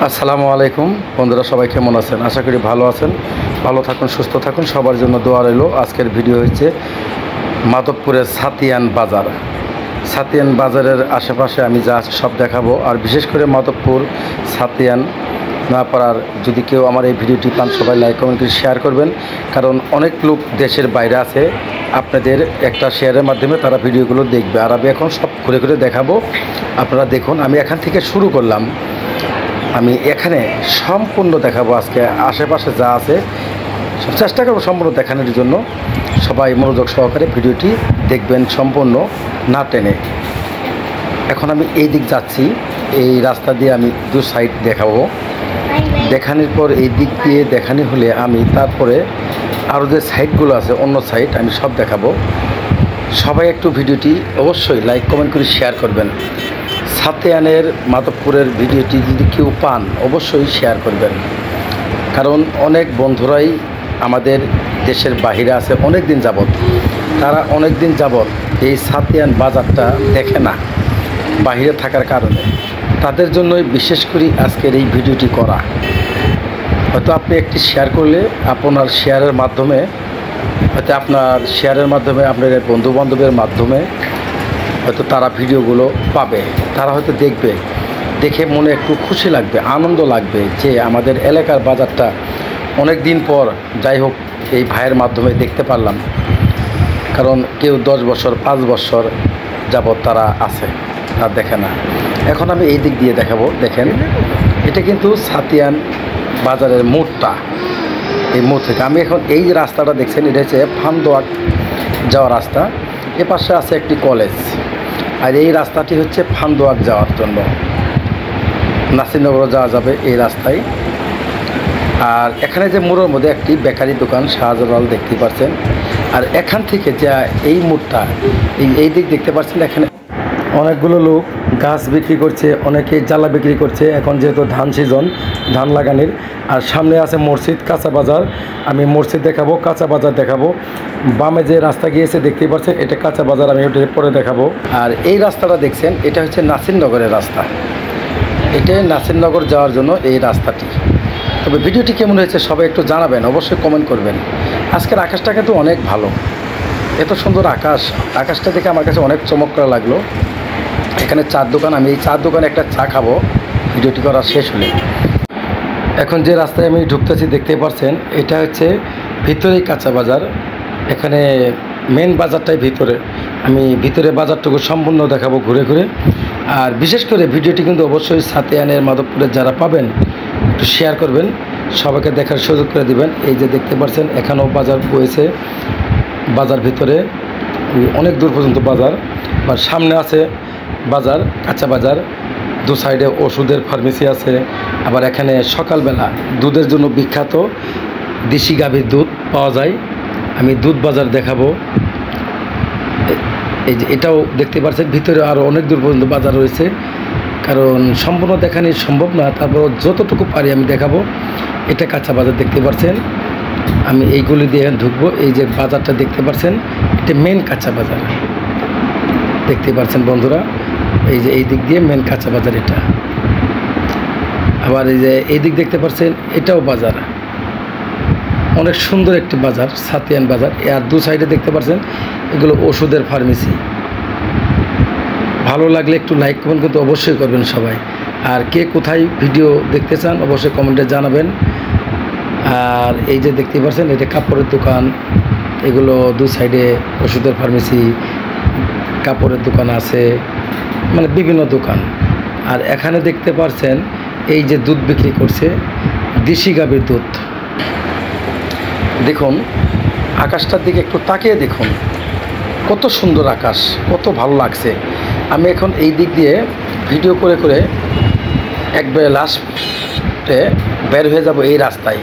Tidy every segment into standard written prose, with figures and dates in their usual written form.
আসসালামু আলাইকুম বন্ধুরা, সবাই কেমন আছেন? আশা করি ভালো আছেন। ভালো থাকুন, সুস্থ থাকুন, সবার জন্য দোয়া রইল। আজকের ভিডিও হচ্ছে মাধবপুরের সাতিয়ান বাজার। সাতিয়ান বাজারের আশেপাশে আমি যা আছে সব দেখাবো। আর বিশেষ করে মাধবপুর সাতিয়ান নোয়াপাড়ার যদি কেউ আমার এই ভিডিওটি পান, সবাই লাইক কমেন্ট করে শেয়ার করবেন, কারণ অনেক লোক দেশের বাইরে আছে। আপনাদের একটা শেয়ারের মাধ্যমে তারা ভিডিওগুলো দেখবে। আর আমি এখন সব ঘুরে ঘুরে দেখাবো, আপনারা দেখুন। আমি এখান থেকে শুরু করলাম। আমি এখানে সম্পূর্ণ দেখাবো আজকে। আশেপাশে যা আছে চেষ্টা করবো সম্পূর্ণ দেখানোর জন্য। সবাই মনোযোগ সহকারে ভিডিওটি দেখবেন, সম্পূর্ণ না টেনে। এখন আমি এই দিক যাচ্ছি, এই রাস্তা দিয়ে আমি দু সাইড দেখাবো। দেখানোর পর এই দিক দিয়ে দেখানি হলে আমি তারপরে আরও যে সাইডগুলো আছে অন্য সাইড আমি সব দেখাবো। সবাই একটু ভিডিওটি অবশ্যই লাইক কমেন্ট করে শেয়ার করবেন। সাতিয়ানের মাধবপুরের ভিডিওটি যদি কেউ পান অবশ্যই শেয়ার করবেন, কারণ অনেক বন্ধুরাই আমাদের দেশের বাহিরে আছে অনেক দিন যাবৎ। তারা অনেক দিন যাবৎ এই সাতিয়ান বাজারটা দেখে না বাহিরে থাকার কারণে। তাদের জন্যই বিশেষ করে আজকের এই ভিডিওটি করা। হয়তো আপনি একটি শেয়ার করলে আপনার শেয়ারের মাধ্যমে আপনার বন্ধুবান্ধবের মাধ্যমে হয়তো তারা ভিডিওগুলো পাবে, তারা হয়তো দেখবে। দেখে মনে একটু খুশি লাগবে, আনন্দ লাগবে যে আমাদের এলাকার বাজারটা অনেক দিন পর যাই হোক এই ভাইয়ের মাধ্যমে দেখতে পারলাম। কারণ কেউ 10 বছর 5 বছর যাবৎ তারা আছে, আর দেখে না। এখন আমি এই দিক দিয়ে দেখাবো। দেখেন, এটা কিন্তু সাতিয়ান বাজারের মোড়টা। এই মোড় থেকে আমি এখন এই যে রাস্তাটা দেখছেন, এটা হচ্ছে ফান্দোয়াক যাওয়ার রাস্তা। এ পাশে আছে একটি কলেজ, আর এই রাস্তাটি হচ্ছে ফান্দোয়াক যাওয়ার জন্য, নাসিরনগর যাওয়া যাবে এই রাস্তায়। আর এখানে যে মোড়ের মধ্যে একটি বেকারি দোকান শাহজালাল দেখতে পাচ্ছেন। আর এখান থেকে যা এই মোড়টা এই দিক দেখতে পাচ্ছেন, এখানে অনেকগুলো লোক গাছ বিক্রি করছে, অনেকে জ্বালা বিক্রি করছে। এখন যেহেতু ধান সিজন, ধান লাগানির। আর সামনে আছে মসজিদ, কাঁচা বাজার। আমি মসজিদ দেখাবো, কাঁচা বাজার দেখাবো। বামে যে রাস্তা গিয়েছে দেখতেই পাচ্ছেন, এটা কাঁচা বাজার, আমি ওটা পরে দেখাবো। আর এই রাস্তাটা দেখছেন, এটা হচ্ছে নাসিরনগরের রাস্তা। এটা নাসিরনগর যাওয়ার জন্য এই রাস্তাটি। তবে ভিডিওটি কেমন হয়েছে সবাই একটু জানাবেন, অবশ্যই কমেন্ট করবেন। আজকের আকাশটা কিন্তু অনেক ভালো, এত সুন্দর আকাশ। আকাশটা দেখে আমার কাছে অনেক চমৎকার লাগলো। এখানে চার দোকান, আমি এই চার দোকানে একটা চা খাবো ভিডিওটি করা শেষ হলে। এখন যে রাস্তায় আমি ঢুকতেছি দেখতে পাচ্ছেন, এটা হচ্ছে ভিতরেই কাঁচা বাজার। এখানে মেন বাজারটাই ভিতরে। আমি ভিতরে বাজারটুকু সম্পূর্ণ দেখাবো ঘুরে ঘুরে। আর বিশেষ করে ভিডিওটি কিন্তু অবশ্যই সাতিয়ানের মাধবপুরের যারা পাবেন একটু শেয়ার করবেন, সবাইকে দেখার সুযোগ করে দিবেন। এই যে দেখতে পাচ্ছেন, এখানেও বাজার বয়েছে। বাজার ভিতরে অনেক দূর পর্যন্ত বাজার। আর সামনে আছে বাজার, কাঁচা বাজার। দু সাইডে ওষুধের ফার্মেসি আছে। আবার এখানে সকালবেলা দুধের জন্য বিখ্যাত দেশি গাভীর দুধ পাওয়া যায়। আমি দুধ বাজার দেখাবো। এই যে এটাও দেখতে পাচ্ছেন, ভিতরে আরও অনেক দূর পর্যন্ত বাজার রয়েছে, কারণ সম্পূর্ণ দেখানি সম্ভব না। তারপর যতটুকু পারি আমি দেখাবো। এটা কাঁচা বাজার দেখতে পাচ্ছেন। আমি এইগুলি দিয়ে ঢুকবো। এই যে বাজারটা দেখতে পাচ্ছেন, এটা মেন কাঁচা বাজার দেখতে পাচ্ছেন বন্ধুরা। এই যে এই দিক দিয়ে মেন কাঁচা বাজার এটা। আবার এই যে এই দিক দেখতে পাচ্ছেন, এটাও বাজার, অনেক সুন্দর একটি বাজার, সাতিয়ান বাজার। আর দু সাইডে দেখতে পাচ্ছেন এগুলো ওষুধের ফার্মেসি। ভালো লাগলে একটু লাইক কমেন্ট কিন্তু অবশ্যই করবেন সবাই। আর কে কোথায় ভিডিও দেখতে চান অবশ্যই কমেন্টে জানাবেন। আর এই যে দেখতে পাচ্ছেন, এটা কাপড়ের দোকান। এগুলো দু সাইডে ওষুধের ফার্মেসি, কাপড়ের দোকান আছে, মানে বিভিন্ন দোকান। আর এখানে দেখতে পাচ্ছেন এই যে দুধ বিক্রি করছে, দেশি গাভীর দুধ। দেখুন আকাশটার দিকে একটু তাকিয়ে দেখুন, কত সুন্দর আকাশ, কত ভালো লাগছে। আমি এখন এই দিক দিয়ে ভিডিও করে করে একবারে লাস্টে বের হয়ে যাব এই রাস্তায়।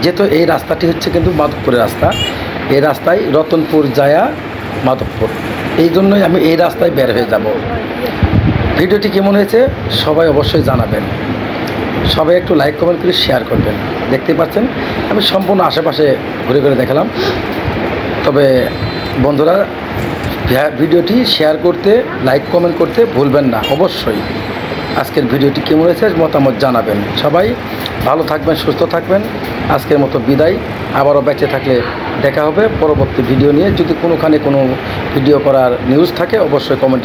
যেহেতু এই রাস্তাটি হচ্ছে কিন্তু মাধবপুরের রাস্তা। এই রাস্তায় রতনপুর যায়া মাধবপুর, এই জন্যই আমি এই রাস্তায় বের হয়ে যাব। ভিডিওটি কেমন হয়েছে সবাই অবশ্যই জানাবেন। সবাই একটু লাইক কমেন্ট করে শেয়ার করবেন। দেখতে পাচ্ছেন আমি সম্পূর্ণ আশেপাশে ঘুরে ঘুরে দেখালাম। তবে বন্ধুরা ভিডিওটি শেয়ার করতে, লাইক কমেন্ট করতে ভুলবেন না অবশ্যই। আজকের ভিডিওটি কেমন হয়েছে মতামত জানাবেন। সবাই ভালো থাকবেন, সুস্থ থাকবেন। আজকের মতো বিদায়। আবারও বেঁচে থাকলে দেখা হবে পরবর্তী ভিডিও নিয়ে। যদি কোনোখানে কোনো ভিডিও করার নিউজ থাকে অবশ্যই কমেন্টে